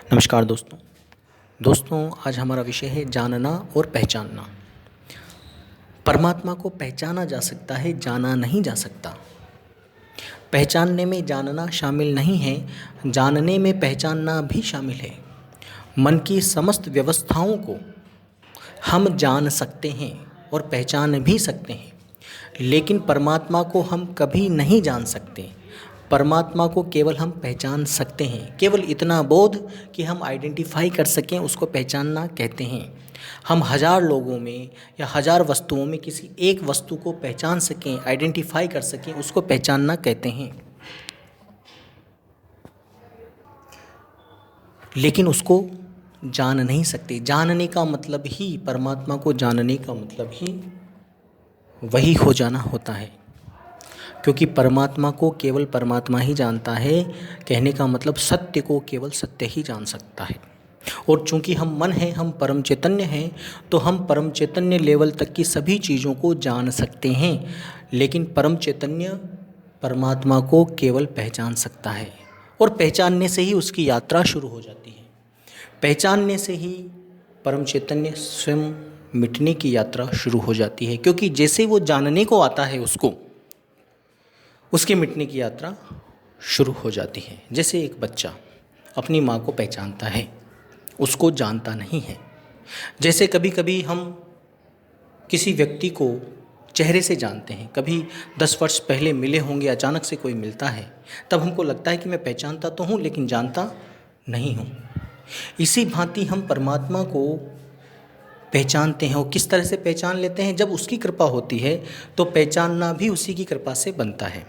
नमस्कार दोस्तों आज हमारा विषय है जानना और पहचानना। परमात्मा को पहचाना जा सकता है, जाना नहीं जा सकता। पहचानने में जानना शामिल नहीं है, जानने में पहचानना भी शामिल है। मन की समस्त व्यवस्थाओं को हम जान सकते हैं और पहचान भी सकते हैं, लेकिन परमात्मा को हम कभी नहीं जान सकते। परमात्मा को केवल हम पहचान सकते हैं। केवल इतना बोध कि हम आइडेंटिफाई कर सकें, उसको पहचानना कहते हैं। हम हज़ार लोगों में या हज़ार वस्तुओं में किसी एक वस्तु को पहचान सकें, आइडेंटिफाई कर सकें, उसको पहचानना कहते हैं। लेकिन उसको जान नहीं सकते। जानने का मतलब ही, परमात्मा को जानने का मतलब ही वही हो जाना होता है, क्योंकि परमात्मा को केवल परमात्मा ही जानता है। कहने का मतलब सत्य को केवल सत्य ही जान सकता है। और चूंकि हम मन हैं, हम परम चैतन्य हैं, तो हम परम चैतन्य लेवल तक की सभी चीज़ों को जान सकते हैं, लेकिन परम चैतन्य परमात्मा को केवल पहचान सकता है। और पहचानने से ही उसकी यात्रा शुरू हो जाती है। पहचानने से ही परम चैतन्य स्वयं मिटने की यात्रा शुरू हो जाती है, क्योंकि जैसे वो जानने को आता है, उसके मिटने की यात्रा शुरू हो जाती है। जैसे एक बच्चा अपनी माँ को पहचानता है, उसको जानता नहीं है। जैसे कभी कभी हम किसी व्यक्ति को चेहरे से जानते हैं, कभी 10 वर्ष पहले मिले होंगे, अचानक से कोई मिलता है, तब हमको लगता है कि मैं पहचानता तो हूँ लेकिन जानता नहीं हूँ। इसी भांति हम परमात्मा को पहचानते हैं। और किस तरह से पहचान लेते हैं? जब उसकी कृपा होती है तो पहचानना भी उसी की कृपा से बनता है।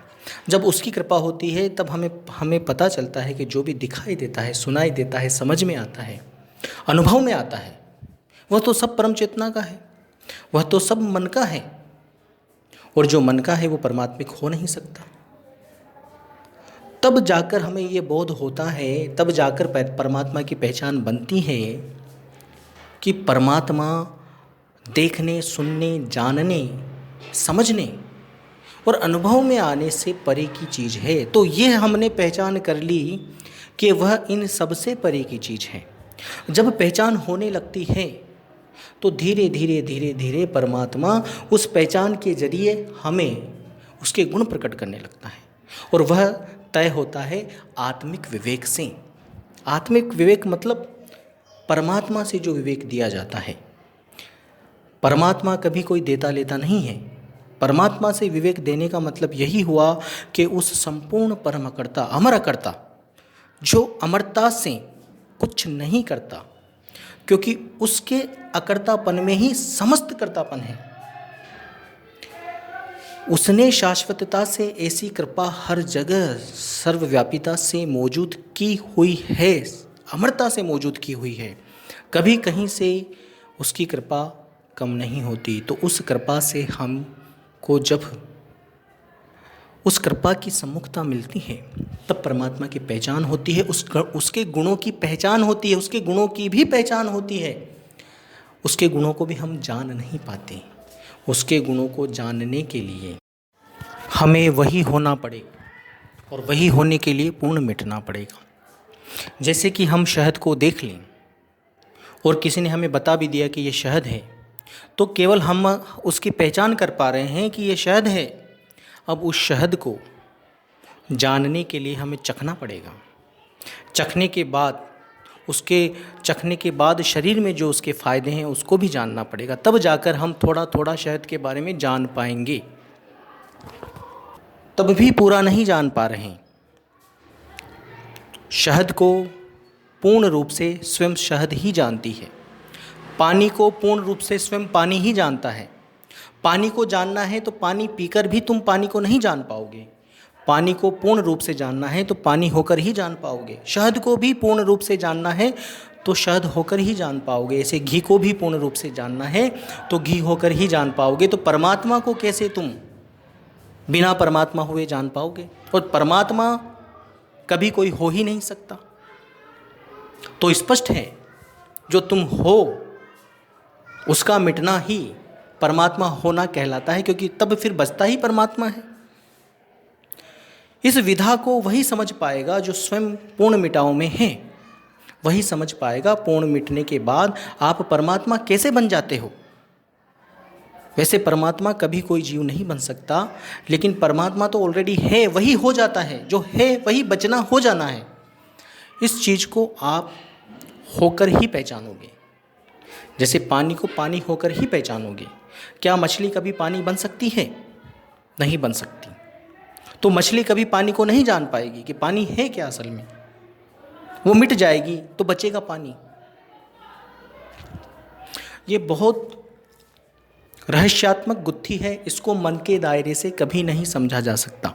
जब उसकी कृपा होती है तब हमें पता चलता है कि जो भी दिखाई देता है, सुनाई देता है, समझ में आता है, अनुभव में आता है, वह तो सब परम चेतना का है, वह तो सब मन का है। और जो मन का है वो परमात्मिक हो नहीं सकता। तब जाकर हमें ये बोध होता है, तब जाकर परमात्मा की पहचान बनती है कि परमात्मा देखने, सुनने, जानने, समझने और अनुभव में आने से परे की चीज़ है। तो ये हमने पहचान कर ली कि वह इन सबसे परे की चीज़ है। जब पहचान होने लगती है तो धीरे धीरे धीरे धीरे परमात्मा उस पहचान के जरिए हमें उसके गुण प्रकट करने लगता है, और वह तय होता है आत्मिक विवेक से। आत्मिक विवेक मतलब परमात्मा से जो विवेक दिया जाता है। परमात्मा कभी कोई देता लेता नहीं है। परमात्मा से विवेक देने का मतलब यही हुआ कि उस संपूर्ण परमकर्ता, अमरकर्ता, जो अमरता से कुछ नहीं करता, क्योंकि उसके अकर्तापन में ही समस्त कर्तापन है। उसने शाश्वतता से ऐसी कृपा हर जगह सर्वव्यापिता से मौजूद की हुई है, अमरता से मौजूद की हुई है। कभी कहीं से उसकी कृपा कम नहीं होती। तो उस कृपा से हमको जब उस कृपा की सम्मुखता मिलती है तब परमात्मा की पहचान होती है, उसके गुणों की पहचान होती है, उसके गुणों की भी पहचान होती है। उसके गुणों को भी हम जान नहीं पाते। उसके गुणों को जानने के लिए हमें वही होना पड़ेगा, और वही होने के लिए पूर्ण मिटना पड़ेगा। जैसे कि हम शहद को देख लें और किसी ने हमें बता भी दिया कि ये शहद है, तो केवल हम उसकी पहचान कर पा रहे हैं कि ये शहद है। अब उस शहद को जानने के लिए हमें चखना पड़ेगा। चखने के बाद शरीर में जो उसके फ़ायदे हैं उसको भी जानना पड़ेगा। तब जाकर हम थोड़ा थोड़ा शहद के बारे में जान पाएंगे। तब भी पूरा नहीं जान पा रहे हैं। शहद को पूर्ण रूप से स्वयं शहद ही जानती है। पानी को पूर्ण रूप से स्वयं पानी ही जानता है। पानी को जानना है तो पानी पीकर भी तुम पानी को नहीं जान पाओगे। पानी को पूर्ण रूप से जानना है तो पानी होकर ही जान पाओगे। शहद को भी पूर्ण रूप से जानना है तो शहद होकर ही जान पाओगे। ऐसे घी को भी पूर्ण रूप से जानना है तो घी होकर ही जान पाओगे। तो परमात्मा को कैसे तुम बिना परमात्मा हुए जान पाओगे? और परमात्मा कभी कोई हो ही नहीं सकता। तो स्पष्ट है, जो तुम हो उसका मिटना ही परमात्मा होना कहलाता है, क्योंकि तब फिर बचता ही परमात्मा है। इस विधा को वही समझ पाएगा जो स्वयं पूर्ण मिटाव में है। वही समझ पाएगा पूर्ण मिटने के बाद आप परमात्मा कैसे बन जाते हो। वैसे परमात्मा कभी कोई जीव नहीं बन सकता, लेकिन परमात्मा तो ऑलरेडी है, वही हो जाता है, जो है वही बचना हो जाना है। इस चीज़ को आप होकर ही पहचानोगे, जैसे पानी को पानी होकर ही पहचानोगे। क्या मछली कभी पानी बन सकती है? नहीं बन सकती। तो मछली कभी पानी को नहीं जान पाएगी कि पानी है क्या असल में, वो मिट जाएगी तो बचेगा पानी। ये बहुत रहस्यात्मक गुत्थी है, इसको मन के दायरे से कभी नहीं समझा जा सकता।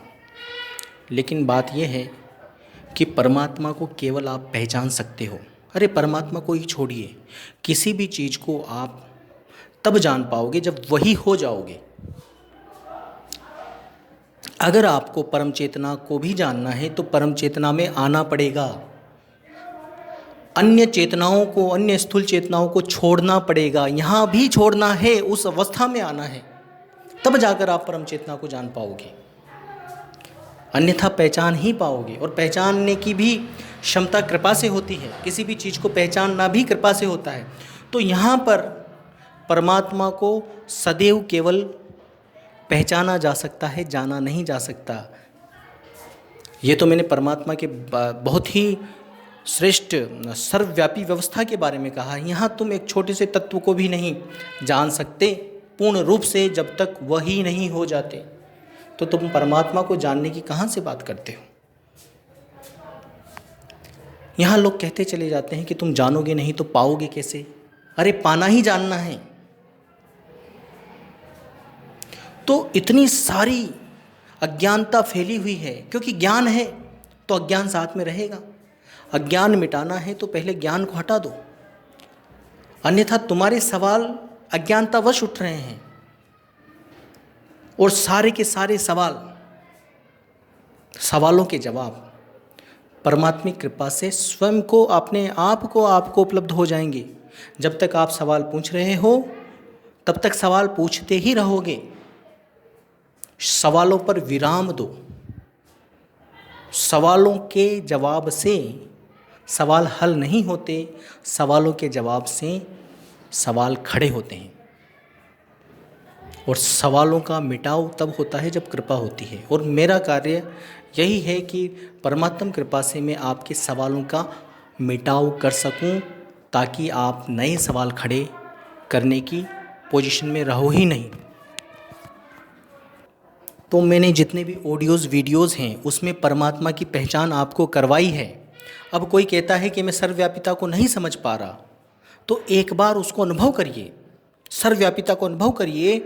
लेकिन बात यह है कि परमात्मा को केवल आप पहचान सकते हो। अरे परमात्मा को ही छोड़िए, किसी भी चीज़ को आप तब जान पाओगे जब वही हो जाओगे। अगर आपको परम चेतना को भी जानना है तो परम चेतना में आना पड़ेगा, अन्य चेतनाओं को, अन्य स्थूल चेतनाओं को छोड़ना पड़ेगा। यहाँ भी छोड़ना है, उस अवस्था में आना है, तब जाकर आप परम चेतना को जान पाओगे। अन्यथा पहचान ही पाओगे, और पहचानने की भी क्षमता कृपा से होती है। किसी भी चीज़ को पहचानना भी कृपा से होता है। तो यहाँ पर परमात्मा को सदैव केवल पहचाना जा सकता है, जाना नहीं जा सकता। ये तो मैंने परमात्मा के बहुत ही श्रेष्ठ सर्वव्यापी व्यवस्था के बारे में कहा। यहाँ तुम एक छोटे से तत्व को भी नहीं जान सकते पूर्ण रूप से जब तक वही नहीं हो जाते। तो तुम परमात्मा को जानने की कहाँ से बात करते हो? यहाँ लोग कहते चले जाते हैं कि तुम जानोगे नहीं तो पाओगे कैसे। अरे पाना ही जानना है। तो इतनी सारी अज्ञानता फैली हुई है, क्योंकि ज्ञान है तो अज्ञान साथ में रहेगा। अज्ञान मिटाना है तो पहले ज्ञान को हटा दो, अन्यथा तुम्हारे सवाल अज्ञानतावश उठ रहे हैं, और सारे के सारे सवालों के जवाब परमात्मिक कृपा से स्वयं को, अपने आप को आपको उपलब्ध हो जाएंगे। जब तक आप सवाल पूछ रहे हो तब तक सवाल पूछते ही रहोगे। सवालों पर विराम दो। सवालों के जवाब से सवाल हल नहीं होते, सवालों के जवाब से सवाल खड़े होते हैं। और सवालों का मिटाव तब होता है जब कृपा होती है। और मेरा कार्य यही है कि परमात्म कृपा से मैं आपके सवालों का मिटाव कर सकूं, ताकि आप नए सवाल खड़े करने की पोजीशन में रहो ही नहीं। तो मैंने जितने भी ऑडियोज़ वीडियोज़ हैं उसमें परमात्मा की पहचान आपको करवाई है। अब कोई कहता है कि मैं सर्वव्यापिता को नहीं समझ पा रहा, तो एक बार उसको अनुभव करिए, सर्वव्यापिता को अनुभव करिए।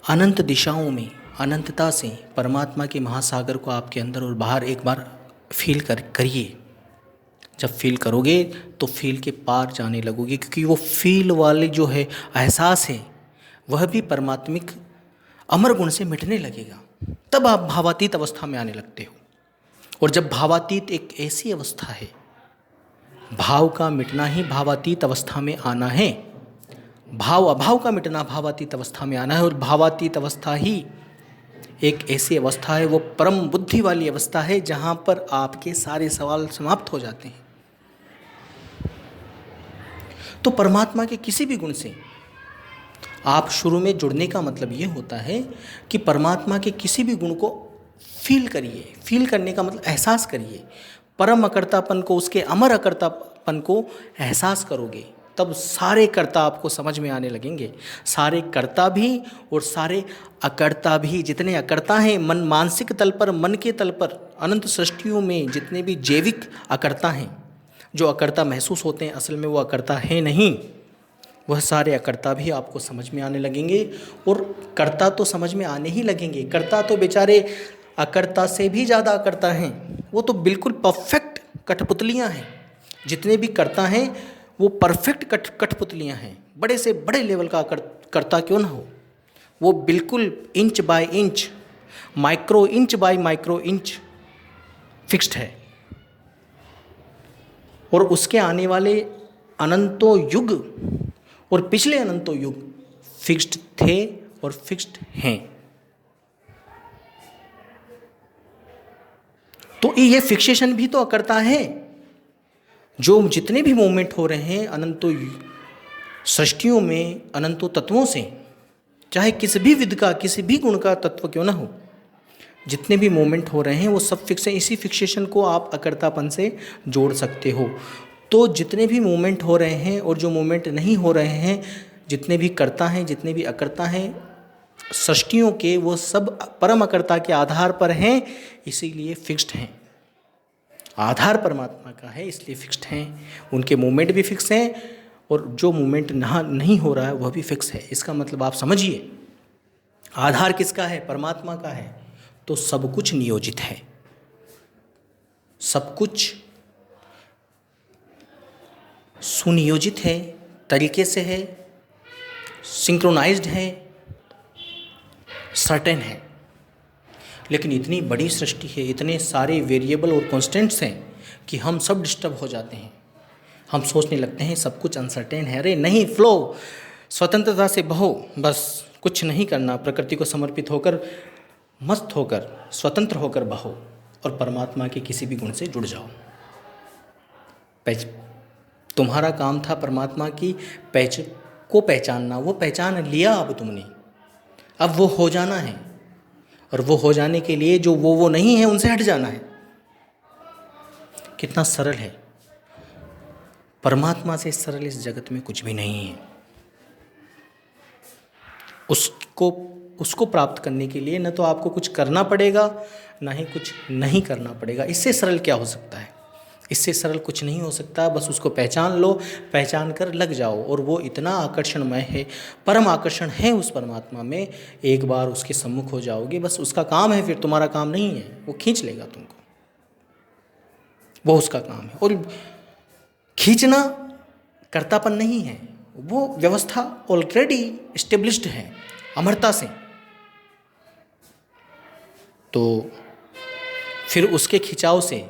अनंत दिशाओं में अनंतता से परमात्मा के महासागर को आपके अंदर और बाहर एक बार फील करिए। जब फील करोगे तो फील के पार जाने लगोगे, क्योंकि वो फील वाले जो है एहसास है वह भी परमात्मिक अमर गुण से मिटने लगेगा। तब आप भावातीत अवस्था में आने लगते हो। और जब भावातीत एक ऐसी अवस्था है, भाव का मिटना ही भावातीत अवस्था में आना है, भाव अभाव का मिटना भावातीत अवस्था में आना है। और भावातीत अवस्था ही एक ऐसी अवस्था है, वो परम बुद्धि वाली अवस्था है, जहाँ पर आपके सारे सवाल समाप्त हो जाते हैं। तो परमात्मा के किसी भी गुण से आप शुरू में जुड़ने का मतलब ये होता है कि परमात्मा के किसी भी गुण को फील करिए। फील करने का मतलब एहसास करिए। परम अकर्तापन को, उसके अमर अकर्तापन को एहसास करोगे, तब सारे कर्ता आपको समझ में आने लगेंगे। सारे कर्ता भी और सारे अकर्ता भी। जितने अकर्ता हैं मन, मानसिक तल पर, मन के तल पर, अनंत सृष्टियों में जितने भी जैविक अकर्ता हैं, जो अकर्ता महसूस होते हैं, असल में वो अकर्ता है नहीं, वह सारे अकर्ता भी आपको समझ में आने लगेंगे। और कर्ता तो समझ में आने ही लगेंगे। कर्ता तो बेचारे अकर्ता से भी ज़्यादा अकर्ता हैं, वो तो बिल्कुल परफेक्ट कठपुतलियाँ हैं। जितने भी कर्ता हैं वो परफेक्ट कठपुतलियाँ हैं। बड़े से बड़े लेवल का कर्ता क्यों ना हो, वो बिल्कुल inch by inch, micro inch by micro inch fixed है। और उसके आने वाले अनंतों युग और पिछले अनंतों युग फिक्स्ड थे और फिक्स्ड हैं। तो ये फिक्सेशन भी तो अकर्ता है। जो जितने भी मूवमेंट हो रहे हैं अनंतों सृष्टियों में, अनंतों तत्वों से, चाहे किसी भी विध का, किसी भी गुण का तत्व क्यों ना हो, जितने भी मूवमेंट हो रहे हैं वो सब फिक्स हैं। इसी फिक्सेशन को आप अकर्तापन से जोड़ सकते हो। तो जितने भी मूवमेंट हो रहे हैं और जो मूवमेंट नहीं हो रहे हैं, जितने भी कर्ता हैं, जितने भी अकर्ता हैं सृष्टियों के, वो सब परम अकर्ता के आधार पर हैं, इसीलिए फिक्स्ड हैं। आधार परमात्मा का है इसलिए फिक्स्ड हैं। उनके मूवमेंट भी फिक्स हैं और जो मूवमेंट नहीं हो रहा है वह भी फिक्स है। इसका मतलब आप समझिए, आधार किसका है? परमात्मा का है। तो सब कुछ नियोजित है, सब कुछ सुनियोजित है, तरीके से है, सिंक्रोनाइज्ड है, सर्टेन है। लेकिन इतनी बड़ी सृष्टि है, इतने सारे वेरिएबल और कॉन्स्टेंट्स हैं कि हम सब डिस्टर्ब हो जाते हैं। हम सोचने लगते हैं सब कुछ अनसर्टेन है। अरे नहीं, फ्लो, स्वतंत्रता से बहो, बस कुछ नहीं करना, प्रकृति को समर्पित होकर, मस्त होकर, स्वतंत्र होकर बहो और परमात्मा के किसी भी गुण से जुड़ जाओ। तुम्हारा काम था परमात्मा की को पहचानना, वो पहचान लिया अब तुमने, अब वो हो जाना है। और वो हो जाने के लिए जो वो नहीं है उनसे हट जाना है। कितना सरल है, परमात्मा से सरल इस जगत में कुछ भी नहीं है। उसको प्राप्त करने के लिए न तो आपको कुछ करना पड़ेगा, ना ही कुछ नहीं करना पड़ेगा। इससे सरल क्या हो सकता है? इससे सरल कुछ नहीं हो सकता। बस उसको पहचान लो, पहचान कर लग जाओ। और वो इतना आकर्षणमय है, परम आकर्षण है उस परमात्मा में। एक बार उसके सम्मुख हो जाओगे, बस उसका काम है, फिर तुम्हारा काम नहीं है। वो खींच लेगा तुमको, वो उसका काम है। और खींचना कर्तापन नहीं है, वो व्यवस्था ऑलरेडी एस्टेब्लिश्ड है अमरता से। तो फिर उसके खिंचाव से,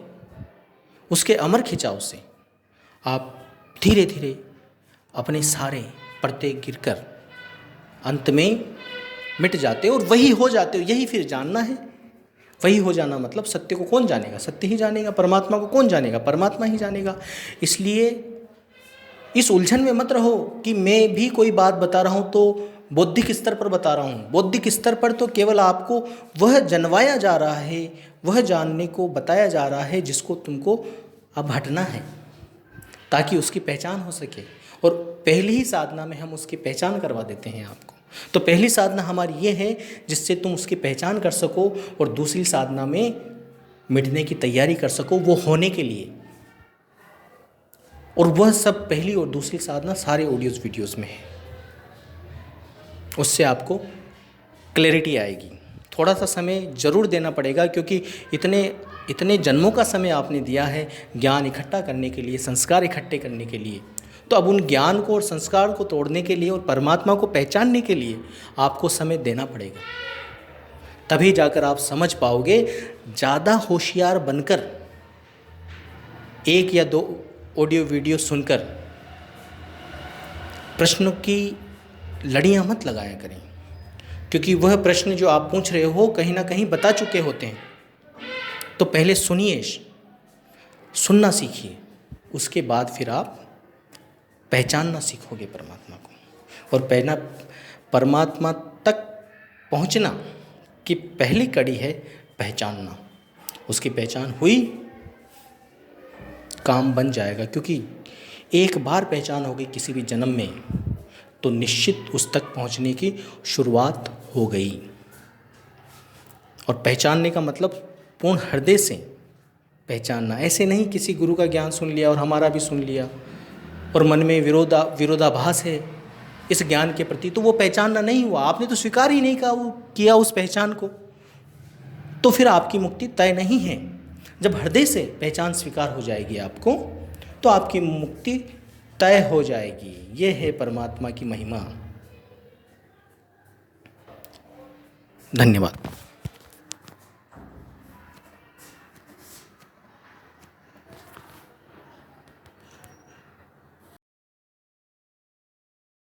उसके अमर खिंचाव से आप धीरे धीरे अपने सारे पर्दे गिरकर अंत में मिट जाते हो और वही हो जाते हो। यही फिर जानना है। वही हो जाना मतलब सत्य को कौन जानेगा? सत्य ही जानेगा। परमात्मा को कौन जानेगा? परमात्मा ही जानेगा। इसलिए इस उलझन में मत रहो कि मैं भी कोई बात बता रहा हूँ तो बौद्धिक स्तर पर बता रहा हूँ। बौद्धिक स्तर पर तो केवल आपको वह जनवाया जा रहा है, वह जानने को बताया जा रहा है जिसको तुमको अब हटना है, ताकि उसकी पहचान हो सके। और पहली ही साधना में हम उसकी पहचान करवा देते हैं आपको। तो पहली साधना हमारी ये है जिससे तुम उसकी पहचान कर सको, और दूसरी साधना में मिटने की तैयारी कर सको, वो होने के लिए। और वह सब पहली और दूसरी साधना सारे ऑडियोज़ वीडियोज़ में है। उससे आपको क्लैरिटी आएगी। थोड़ा सा समय ज़रूर देना पड़ेगा, क्योंकि इतने जन्मों का समय आपने दिया है ज्ञान इकट्ठा करने के लिए, संस्कार इकट्ठे करने के लिए। तो अब उन ज्ञान को और संस्कार को तोड़ने के लिए और परमात्मा को पहचानने के लिए आपको समय देना पड़ेगा। तभी जाकर आप समझ पाओगे। ज़्यादा होशियार बनकर, एक या दो ऑडियो वीडियो सुनकर प्रश्नों की लड़ियाँ मत लगाया करें, क्योंकि वह प्रश्न जो आप पूछ रहे हो कहीं ना कहीं बता चुके होते हैं। तो पहले सुनिए, सुनना सीखिए, उसके बाद फिर आप पहचानना सीखोगे परमात्मा को। और परमात्मा तक पहुंचना की पहली कड़ी है पहचानना। उसकी पहचान हुई, काम बन जाएगा। क्योंकि एक बार पहचान हो गई किसी भी जन्म में, तो निश्चित उस तक पहुंचने की शुरुआत हो गई। और पहचानने का मतलब पूर्ण हृदय से पहचानना। ऐसे नहीं किसी गुरु का ज्ञान सुन लिया और हमारा भी सुन लिया और मन में विरोधाभास है इस ज्ञान के प्रति, तो वो पहचानना नहीं हुआ। आपने तो स्वीकार ही नहीं किया उस पहचान को, तो फिर आपकी मुक्ति तय नहीं है। जब हृदय से पहचान स्वीकार हो जाएगी आपको, तो आपकी मुक्ति तय हो जाएगी। ये है परमात्मा की महिमा। धन्यवाद।